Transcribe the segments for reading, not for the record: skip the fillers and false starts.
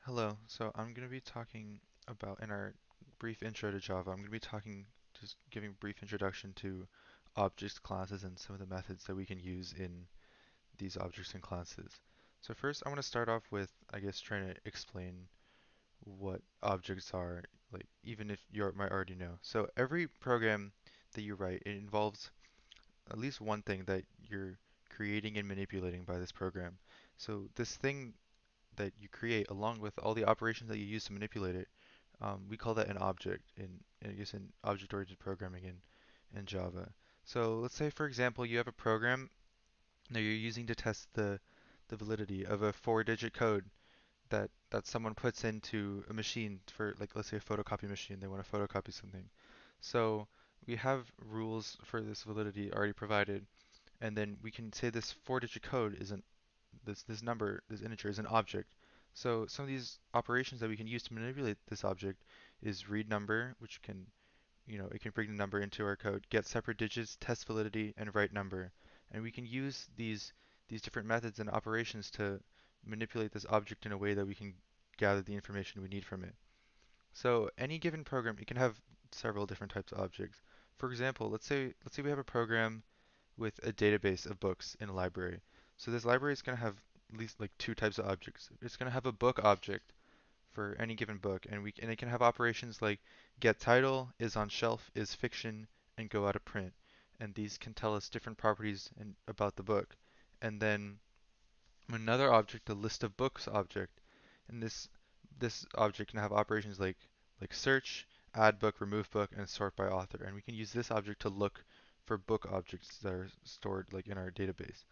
Hello, so I'm going to be talking about in our brief intro to Java, I'm going to be just giving a brief introduction to objects, classes, and some of the methods that we can use in these objects and classes. So first, I want to start off with, I guess, trying to explain what objects are, like even if you might already know. So every program that you write, it involves at least one thing that you're creating and manipulating by this program. So this thing that you create along with all the operations that you use to manipulate it, we call that an object I guess in object-oriented programming in Java. So let's say, for example, you have a program that you're using to test the validity of a four-digit code that someone puts into a machine for, like, let's say a photocopy machine. They want to photocopy something. So we have rules for this validity already provided, and then we can say this four-digit code is this number, this integer is an object. So some of these operations that we can use to manipulate this object is read number, which can, it can bring the number into our code, get separate digits, test validity, and write number. And we can use these different methods and operations to manipulate this object in a way that we can gather the information we need from it. So any given program, it can have several different types of objects. For example, let's say we have a program with a database of books in a library. So this library is going to have at least like two types of objects. It's going to have a book object for any given book, and it can have operations like get title, is on shelf, is fiction, and go out of print. And these can tell us different properties about the book. And then another object, a list of books object, and this object can have operations like search, add book, remove book, and sort by author. And we can use this object to look for book objects that are stored like in our database.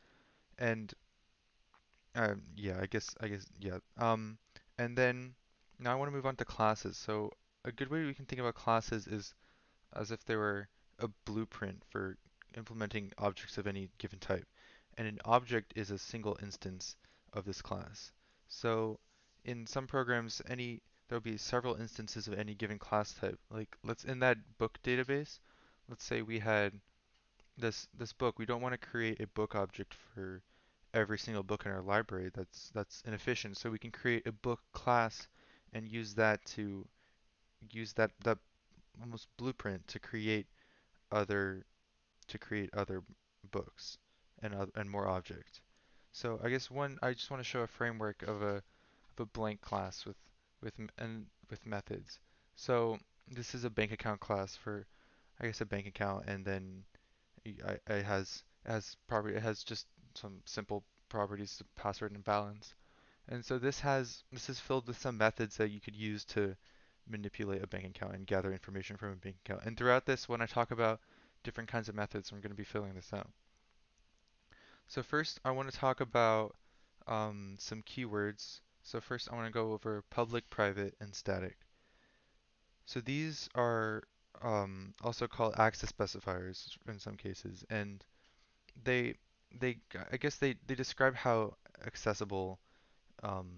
And yeah, I guess yeah. And then now I want to move on to classes. So a good way we can think about classes is as if they were a blueprint for implementing objects of any given type. And an object is a single instance of this class. So in some programs, there'll be several instances of any given class type. Like let's in that book database, let's say we had this book. We don't want to create a book object for every single book in our library. That's inefficient. So we can create a book class and use that almost blueprint other to create other books and more objects. So I just want to show a framework of a blank class with methods. So this is a bank account class for I guess a bank account, and then it has just some simple properties to password and balance. And so this is filled with some methods that you could use to manipulate a bank account and gather information from a bank account. And throughout this, when I talk about different kinds of methods, I'm going to be filling this out. So first, I want to talk about some keywords. So first, I want to go over public, private, and static. So these are also called access specifiers in some cases, and they they I guess they describe how accessible um,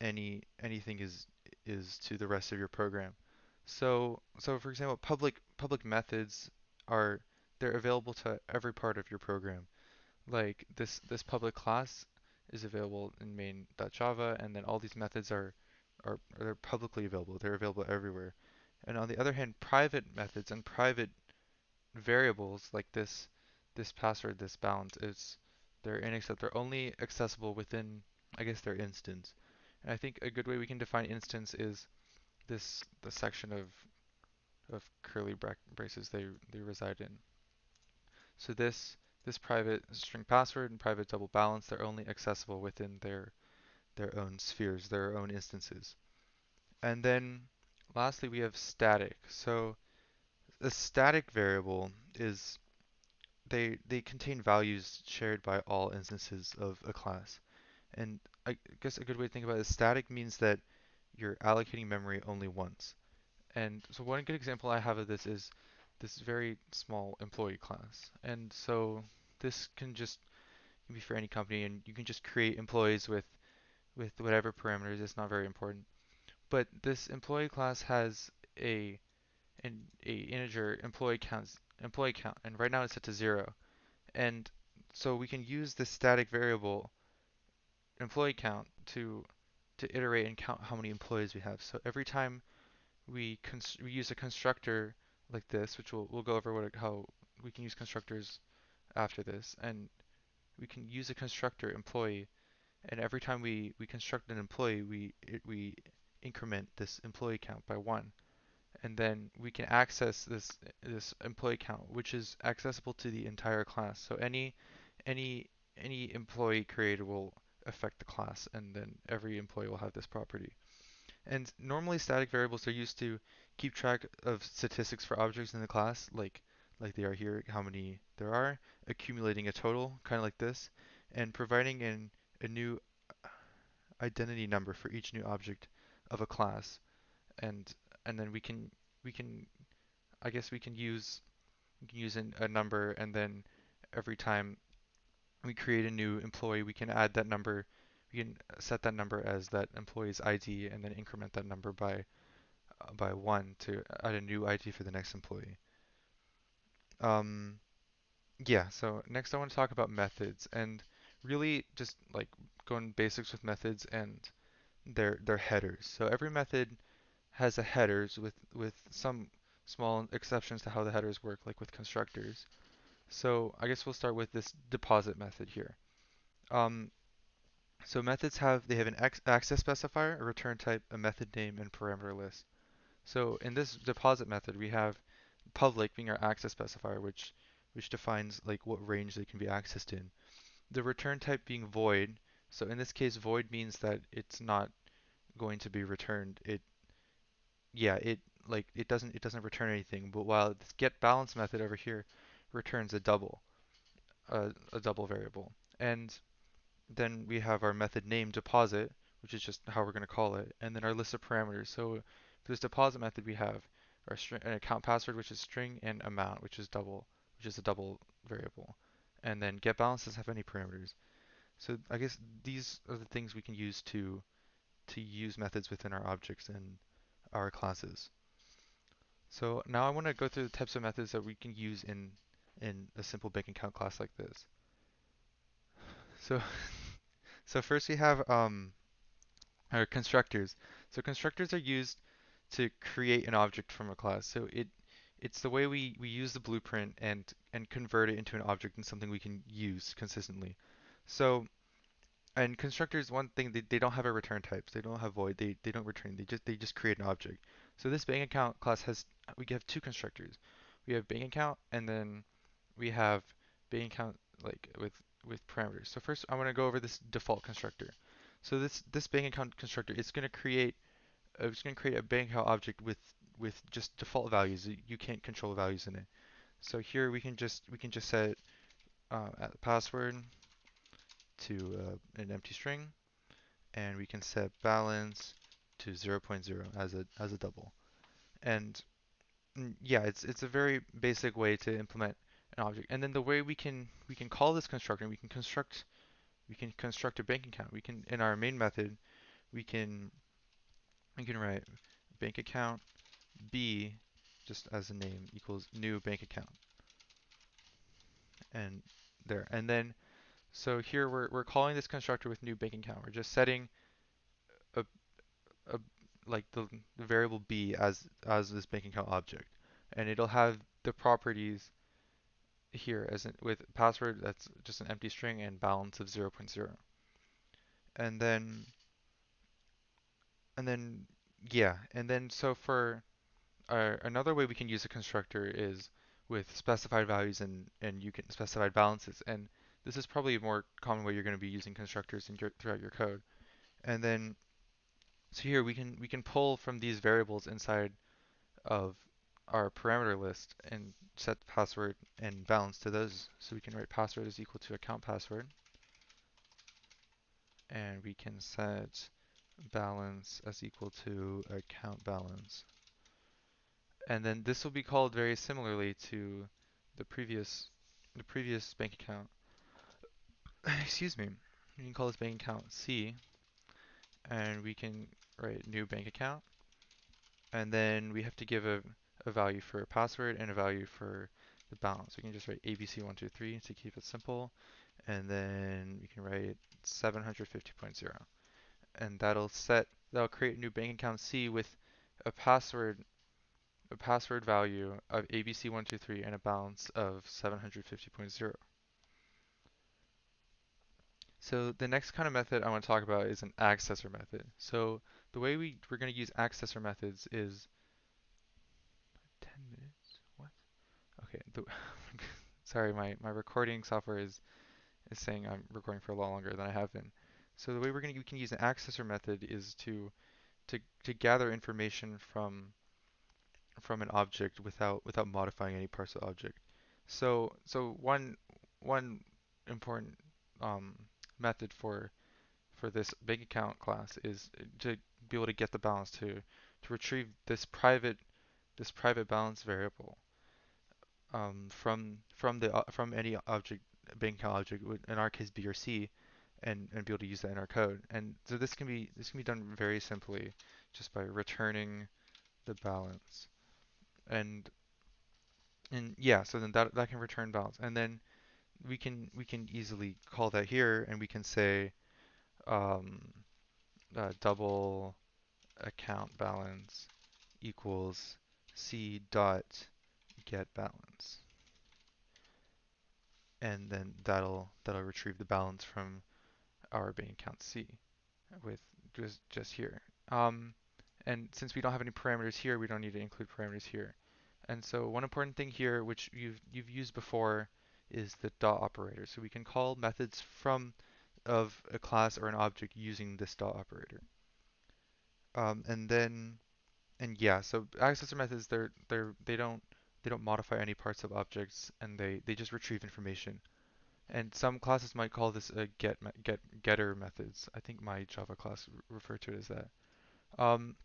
anything is to the rest of your program. So for example, public methods are they're available to every part of your program. Like this public class is available in main.java, and then all these methods are they're publicly available. They're available everywhere. And on the other hand, private methods and private variables like this password, this balance is they're only accessible within I guess their instance. And I think a good way we can define instance is the section of curly braces they reside in. So this private string password and private double balance, they're only accessible within their own spheres, their own instances. And then lastly we have static. So a static variable is they contain values shared by all instances of a class. And I guess a good way to think about it is static means that you're allocating memory only once. And so one good example I have of this is this very small employee class. And so this can be for any company, and you can just create employees with whatever parameters. It's not very important. But this employee class has a integer employee count, and right now it's set to 0. And so we can use this static variable employee count to iterate and count how many employees we have. So every time we use a constructor like this, which we'll go over how we can use constructors after this, and we can use a constructor employee, and every time we construct an employee, we increment this employee count by 1, and then we can access this employee count, which is accessible to the entire class. So any any employee created will affect the class, and then every employee will have this property. And normally static variables are used to keep track of statistics for objects in the class, like they are here, how many there are, accumulating a total, kind of like this, and providing a new identity number for each new object of a class. And and then we can I guess we can use a number, and then every time we create a new employee, we can add that number. We can set that number as that employee's ID, and then increment that number by 1 to add a new ID for the next employee. Um, yeah, so next I want to talk about methods, and really just like going basics with methods and their headers. So every method has a headers with some small exceptions to how the headers work, like with constructors. So I guess we'll start with this deposit method here. Um, so methods they have an access specifier, a return type, a method name, and parameter list. So in this deposit method, we have public being our access specifier, which defines like what range they can be accessed in. The return type being void. So in this case, void means that it's not going to be returned. Yeah, it doesn't return anything. But while this get balance method over here returns a double variable. And then we have our method name deposit, which is just how we're going to call it, and then our list of parameters. So for this deposit method, we have our string, an account password, which is string, and amount, which is a double variable. And then get balance doesn't have any parameters. So I guess these are the things we can use to use methods within our objects and our classes. So now I want to go through the types of methods that we can use in a simple bank account class like this. So so first we have our constructors. So constructors are used to create an object from a class. So it's the way we use the blueprint and convert it into an object and something we can use consistently. So and constructors, one thing, they don't have a return type. So they don't have void. They don't return. They just create an object. So this bank account class we have two constructors. We have bank account, and then we have bank account like with parameters. So first I want to go over this default constructor. So this bank account constructor is going to create it's going to create a bank account object with just default values. You can't control values in it. So here we can just set password to an empty string, and we can set balance to zero point 0.0 as a double. And yeah, it's a very basic way to implement an object. And then the way we can call this constructor, we can construct a bank account. We can in our main method we can we can write bank account B just as a name equals new bank account, and there. And then so here we're calling this constructor with new bank account. We're just setting a, a like the variable B as this bank account object, and it'll have the properties here with password that's just an empty string and balance of zero point 0.0. And then and then yeah, and then so for another way we can use a constructor is with specified values and you can specified balances. And this is probably a more common way you're going to be using constructors throughout your code. And then so here we can pull from these variables inside of our parameter list and set password and balance to those. So we can write password is equal to account password, and we can set balance as equal to account balance. And then this will be called very similarly to the previous the previous bank account. Excuse me. We can call this bank account C, and we can write new bank account, and then we have to give a value for a password and a value for the balance. We can just write ABC123 to keep it simple, and then we can write 750.0. and that'll create a new bank account C with a password value of ABC123 and a balance of 750.0. So the next kind of method I want to talk about is an accessor method. So the way we're going to use accessor methods is 10 minutes. What? Okay. Sorry, my recording software is saying I'm recording for a lot longer than I have been. So the way we can use an accessor method is to gather information from an object without modifying any parts of the object. So one important um, method for this bank account class is to be able to get the balance to retrieve this private balance variable from any object bank account object, in our case B or C, and be able to use that in our code. And so this can be done very simply just by returning the balance. And and yeah, so then that can return balance. And then we can easily call that here, and we can say um, double account balance equals C dot get balance, and then that'll retrieve the balance from our bank account C with just here. Um, and since we don't have any parameters here, we don't need to include parameters here. And so one important thing here, which you've used before, is the dot operator. So we can call methods from of a class or an object using this dot operator. And then and yeah, so accessor methods they don't modify any parts of objects, and they just retrieve information. And some classes might call this a getter methods. I think my Java class referred to it as that. Um,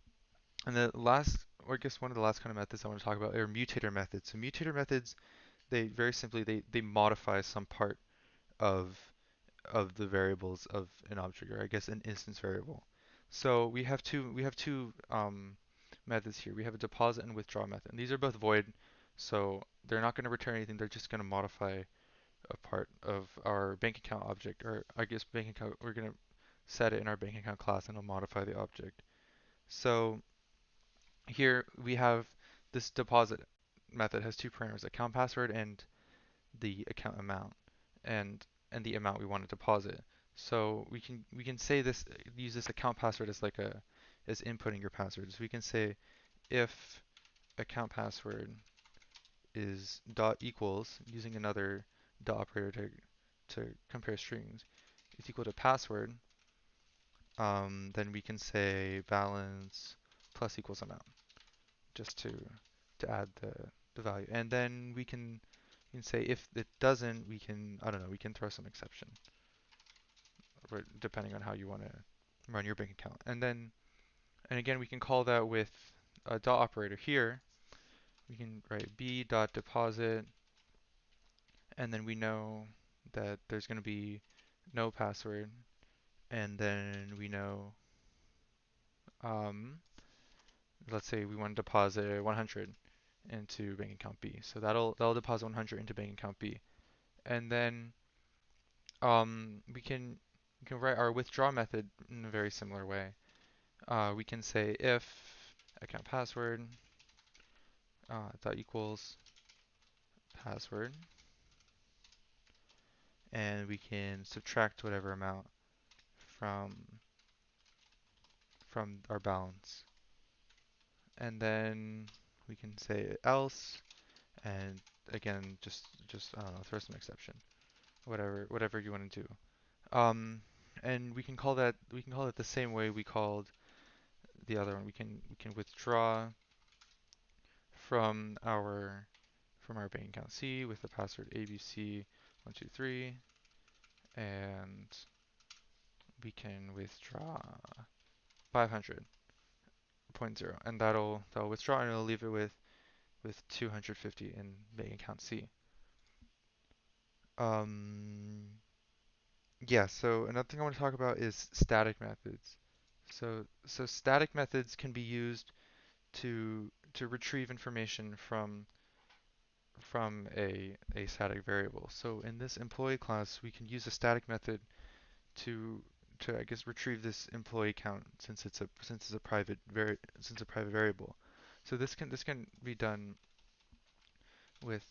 and the last, or I guess one of the last kind of methods I want to talk about are mutator methods. So mutator methods, they very simply they modify some part of of the variables of an object, or I guess an instance variable. So we have two methods here. We have a deposit and withdraw method. And these are both void, so they're not going to return anything. They're just going to modify a part of our bank account object, or I guess bank account. We're going to set it in our bank account class, and it'll modify the object. So here we have this deposit method has two parameters: account password and the account amount, and the amount we want to deposit. So we can say this use this account password as like a as inputting your password. So we can say if account password is dot equals, using another dot operator to compare strings, is equal to password, then we can say balance plus equals amount, just to add the value. And then we can say if it doesn't, we can, I don't know, we can throw some exception, depending on how you want to run your bank account. And again, we can call that with a dot operator here. We can write b dot deposit, and then we know that there's going to be no password, and then we know, um, let's say we want to deposit 100 into bank account B. So that'll deposit 100 into bank account B. And then we can write our withdraw method in a very similar way. We can say if account password dot equals password, and we can subtract whatever amount from our balance. And then we can say else, and again, just I don't know, throw some exception, whatever you want to do. Um, and we can call it the same way we called the other one. We can withdraw from our bank account C with the password ABC123, and we can withdraw 500.0, and that'll withdraw, and it'll leave it with 250 in bank account C. Um, yeah, so another thing I want to talk about is static methods. So static methods can be used to retrieve information from a static variable. So in this employee class, we can use a static method to to I guess retrieve this employee count since it's a private variable. So this can be done with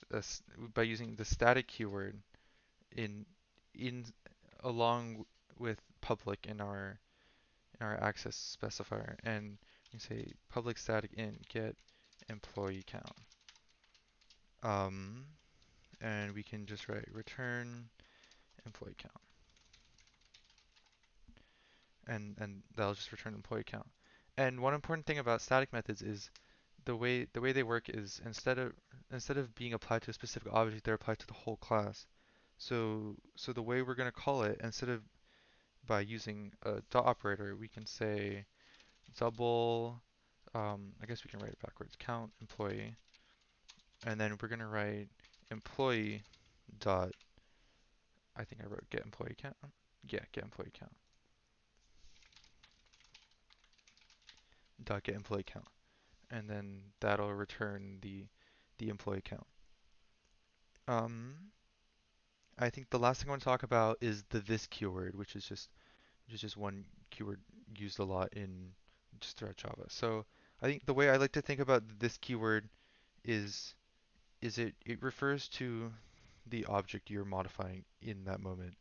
by using the static keyword in in along with public in our access specifier, and you say public static int get employee count. Um, and we can just write return employee count, and that'll just return employee count. And one important thing about static methods is the way they work is instead of being applied to a specific object, they're applied to the whole class. So the way we're going to call it, instead of by using a dot operator, we can say double, I guess we can write it backwards, count employee, and then we're going to write employee dot, I think I wrote get employee count. Yeah, get employee count dot get employee count, and then that'll return the employee count. Um, I think the last thing I want to talk about is the this keyword, which is just one keyword used a lot in just throughout Java. So I think the way I like to think about this keyword is it refers to the object you're modifying in that moment.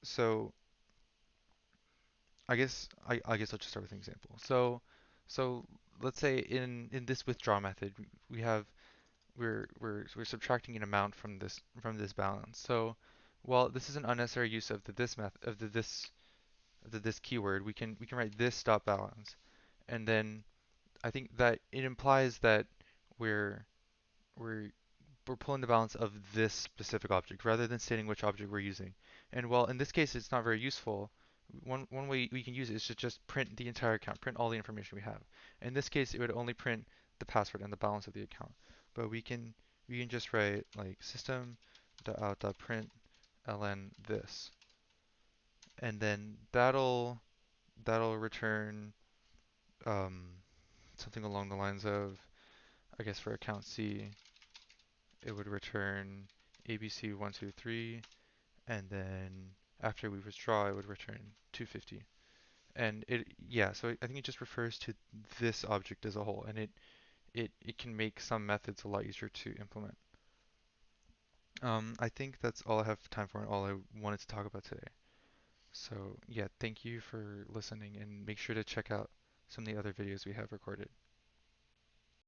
So I guess I'll just start with an example. So let's say in this withdraw method we have we're subtracting an amount from this balance. So while this is an unnecessary use of the this method of the this keyword, we can write this dot balance, and then I think that it implies that we're we're we're pulling the balance of this specific object rather than stating which object we're using. And while in this case it's not very useful, one way we can use it is to just print the entire account, print all the information we have. In this case, it would only print the password and the balance of the account. But we can just write like system.out.println this, and then that'll return um, something along the lines of, I guess for account C, it would return ABC123, and then after we withdraw, it would return 250. And yeah, so I think it just refers to this object as a whole, and it can make some methods a lot easier to implement. I think that's all I have time for and all I wanted to talk about today. So yeah, thank you for listening, and make sure to check out some of the other videos we have recorded.